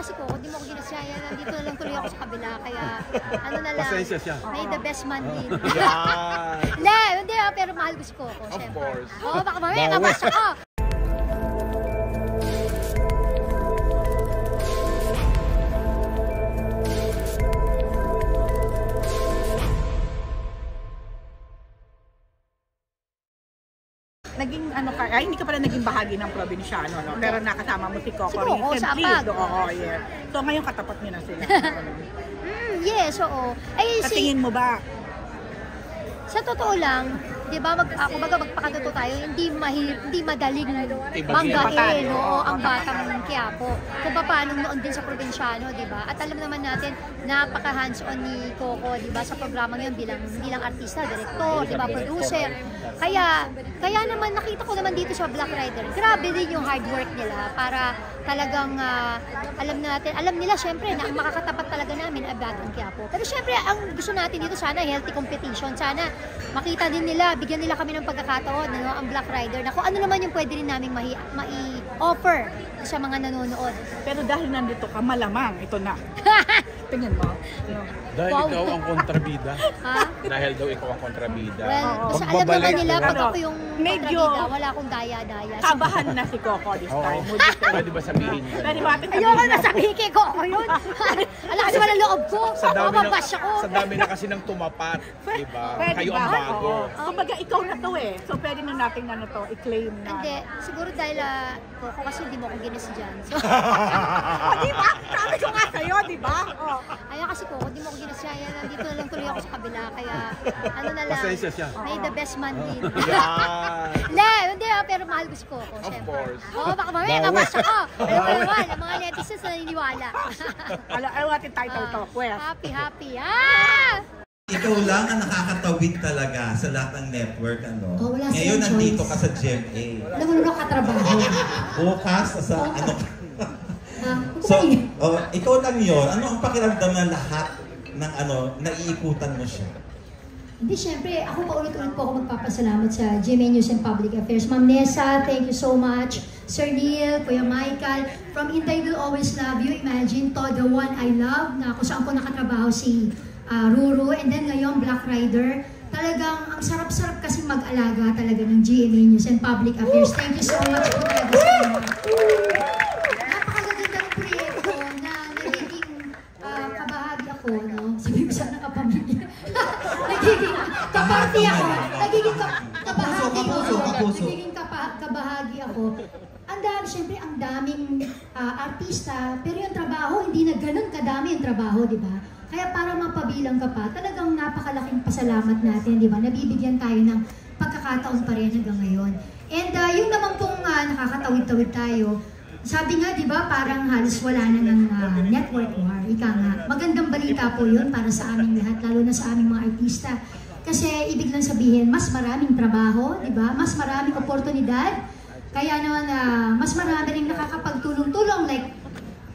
kasi ko, hindi mo ako ginasaya. Nandito na lang tuloy ako sa kabila. Kaya ano na lang, may the best man din. Hindi pero mahal gusto ko. Of course. Oo, baka mamaya mabasa ko. Naging ano ka, ay hindi ka pala naging bahagi ng probinsyano, no? Pero nakasama mo si Coco recently. Oo, yeah. So ngayon katapat niyo na sila. Yes, oo. Ay, sa tingin mo ba? Sa totoo lang, di ba, kumbaga magpakatuto tayo, hindi madaling banggain, ang batang Quiapo. Kung paano noon din sa probinsyano, di ba? At alam naman natin, napaka hands-on ni Coco, di ba, sa programang yun bilang artista, director, di ba, producer. Kaya naman nakita ko naman dito sa Black Rider, grabe din yung hard work nila para talagang alam nila syempre na ang makakatapat talaga namin ay Batang Quiapo. Pero syempre ang gusto natin dito sana healthy competition, sana makita din nila, bigyan nila kami ng pagkakataon, ang Black Rider, na kung ano naman yung pwede rin namin mai-offer sa mga nanonood. Pero dahil nandito ka, malamang ito na. Tingin mo? Dahil ikaw ang kontrabida. Dahil daw ikaw ang kontrabida. Well, kasi alam naman nila, pag ako yung kontrabida, wala akong daya-daya. Kabahan na si Coco this time. Pwede ba sabihin yun? Ayoko na sabihin kay Coco yun. Alam kasi wala loob ko. Sa dami na kasi nang tumapat. Diba? Kayo ang bago. Kumbaga ikaw na to eh. So pwede na natin i-claim na. Hindi. Siguro dahil Coco kasi hindi mo ako ginas dyan. Diba? Sabi ko nga sa'yo, diba? Ayaw kasi Coco, hindi mo ako ginas dyan. Nandito na lang tuloy ako sa kabila. Kaya ano na lang, may the best man din. Hindi pero mahal gusto ko. Of course. Oo, baka mamaya mabasa ko. Ang mga netizens na naniniwala. Ano natin title to? Happy. Ikaw lang ang nakakatawid talaga sa lahat ng network, ano? Wala Ngayon nandito ka sa GMA. Alam mo na katrabaho. Bukas sa ano? So, ikaw lang yun. Ano ang pakiramdam ng lahat ng naiikutan mo siya? Hindi, syempre, ako paulit-ulit po ako magpapasalamat sa GMA News and Public Affairs. Ma'am Nessa, thank you so much. Sir Neil, Kuya Michael, from Inday Will Always Love You, imagine, To The One I Love, na kung saan po nakatrabaho si Ruru, and then ngayon Black Rider. Talagang ang sarap-sarap kasi mag-alaga talaga ng GMA News and Public Affairs. Thank you so much po talaga sa inyo. Napakaganda ng proyekto na nagiging kabahagi ako, no? Sabi ko sana kapamilya. Nagiging kaparty ako. Nagiging kabahagi ako. Ang dami, syempre, ang daming artista, pero yung trabaho, hindi na ganun kadami yung trabaho, di ba? Kaya para mapabilang ka pa, talagang napakalaking pasalamat natin, di ba? Nabibigyan tayo ng pagkakataon pa rin hanggang ngayon. And yung naman pong nakakatawid-tawid tayo, sabi nga, di ba, parang halos wala na ng network war. Ika nga, magandang balita po yun para sa aming lahat, lalo na sa aming mga artista. Kasi ibig lang sabihin, mas maraming trabaho, di ba? Mas maraming oportunidad. Kaya naman, mas marami rin nakakapagtulong-tulong. Like,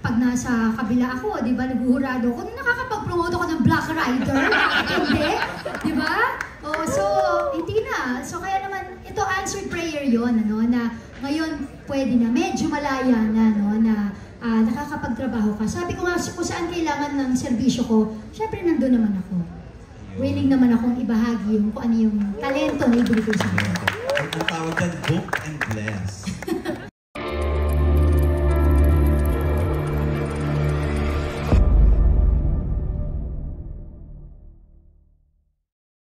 pag nasa kabila ako, di ba, naguhurado ako, nakakapag-promote ako ng Black Rider. Hindi, di ba? So, hindi na. So, kaya naman, ito answered prayer yon, na ngayon, pwede na, medyo malaya na, nakakapagtrabaho ka. Sabi ko nga, kung saan kailangan ng serbisyo ko, syempre nandun naman ako. Willing naman akong ibahagi kung ano yung talento na ibigay ko sa mga. Ang tawag dyan, book and bless.